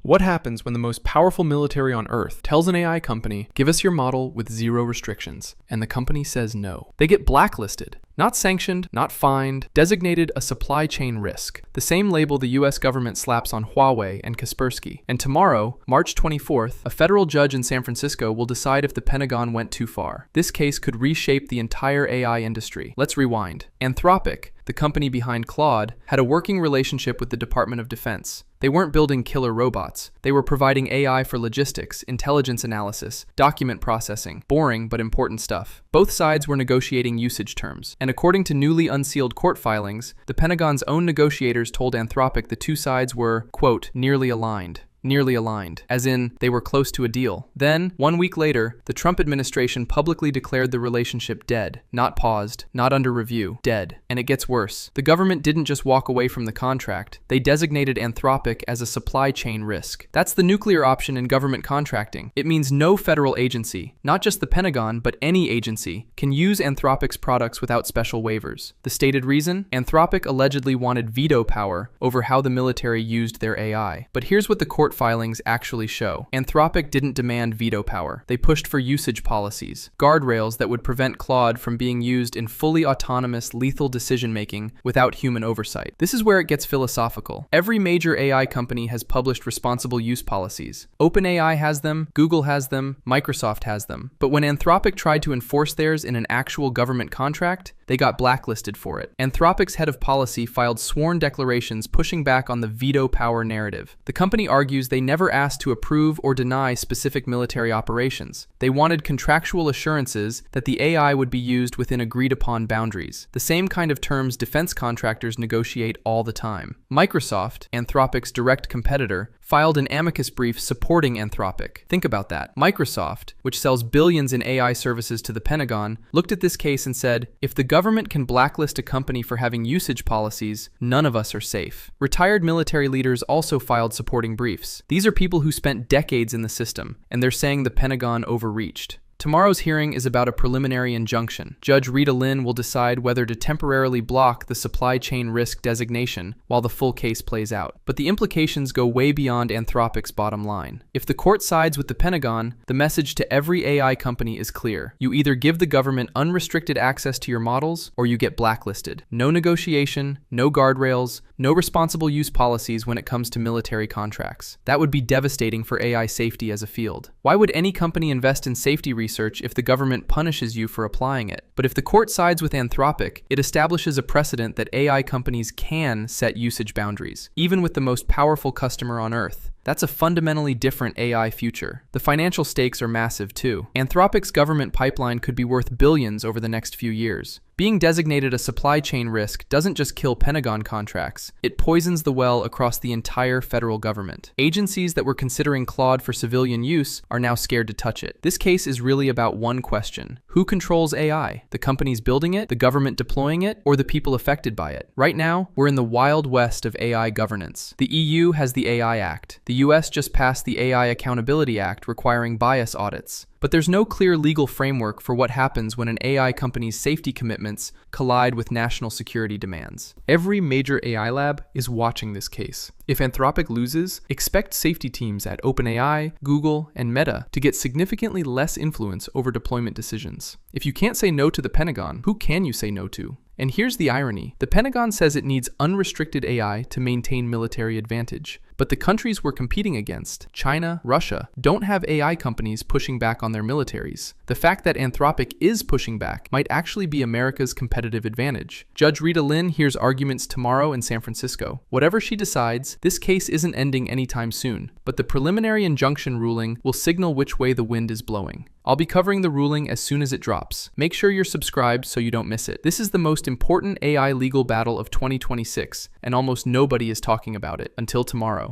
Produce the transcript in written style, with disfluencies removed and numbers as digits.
What happens when the most powerful military on Earth tells an AI company, give us your model with zero restrictions, and the company says no? They get blacklisted. Not sanctioned, not fined, designated a supply chain risk, the same label the US government slaps on Huawei and Kaspersky. And tomorrow, March 24th, a federal judge in San Francisco will decide if the Pentagon went too far. This case could reshape the entire AI industry. Let's rewind. Anthropic, the company behind Claude, had a working relationship with the Department of Defense. They weren't building killer robots. They were providing AI for logistics, intelligence analysis, document processing, boring but important stuff. Both sides were negotiating usage terms, and according to newly unsealed court filings, the Pentagon's own negotiators told Anthropic the two sides were, quote, nearly aligned, as in, they were close to a deal. Then, 1 week later, the Trump administration publicly declared the relationship dead, not paused, not under review, dead. And it gets worse. The government didn't just walk away from the contract, they designated Anthropic as a supply chain risk. That's the nuclear option in government contracting. It means no federal agency, not just the Pentagon, but any agency, can use Anthropic's products without special waivers. The stated reason? Anthropic allegedly wanted veto power over how the military used their AI. But here's what the court filings actually show. Anthropic didn't demand veto power. They pushed for usage policies, guardrails that would prevent Claude from being used in fully autonomous, lethal decision-making without human oversight. This is where it gets philosophical. Every major AI company has published responsible use policies. OpenAI has them, Google has them, Microsoft has them. But when Anthropic tried to enforce theirs in an actual government contract, they got blacklisted for it. Anthropic's head of policy filed sworn declarations pushing back on the veto power narrative. The company argues they never asked to approve or deny specific military operations. They wanted contractual assurances that the AI would be used within agreed-upon boundaries, the same kind of terms defense contractors negotiate all the time. Microsoft, Anthropic's direct competitor, filed an amicus brief supporting Anthropic. Think about that. Microsoft, which sells billions in AI services to the Pentagon, looked at this case and said, if the government can blacklist a company for having usage policies, none of us are safe. Retired military leaders also filed supporting briefs. These are people who spent decades in the system, and they're saying the Pentagon overreached. Tomorrow's hearing is about a preliminary injunction. Judge Rita Lynn will decide whether to temporarily block the supply chain risk designation while the full case plays out. But the implications go way beyond Anthropic's bottom line. If the court sides with the Pentagon, the message to every AI company is clear. You either give the government unrestricted access to your models, or you get blacklisted. No negotiation, no guardrails, no responsible use policies when it comes to military contracts. That would be devastating for AI safety as a field. Why would any company invest in safety research if the government punishes you for applying it? But if the court sides with Anthropic, it establishes a precedent that AI companies can set usage boundaries, even with the most powerful customer on Earth. That's a fundamentally different AI future. The financial stakes are massive too. Anthropic's government pipeline could be worth billions over the next few years. Being designated a supply chain risk doesn't just kill Pentagon contracts, it poisons the well across the entire federal government. Agencies that were considering Claude for civilian use are now scared to touch it. This case is really about one question. Who controls AI? The companies building it, the government deploying it, or the people affected by it? Right now, we're in the wild west of AI governance. The EU has the AI Act. The US just passed the AI Accountability Act requiring bias audits. But there's no clear legal framework for what happens when an AI company's safety commitments collide with national security demands. Every major AI lab is watching this case. If Anthropic loses, expect safety teams at OpenAI, Google, and Meta to get significantly less influence over deployment decisions. If you can't say no to the Pentagon, who can you say no to? And here's the irony. The Pentagon says it needs unrestricted AI to maintain military advantage. But the countries we're competing against, China, Russia, don't have AI companies pushing back on their militaries. The fact that Anthropic is pushing back might actually be America's competitive advantage. Judge Rita Lynn hears arguments tomorrow in San Francisco. Whatever she decides, this case isn't ending anytime soon, but the preliminary injunction ruling will signal which way the wind is blowing. I'll be covering the ruling as soon as it drops. Make sure you're subscribed so you don't miss it. This is the most important AI legal battle of 2026, and almost nobody is talking about it. Until tomorrow.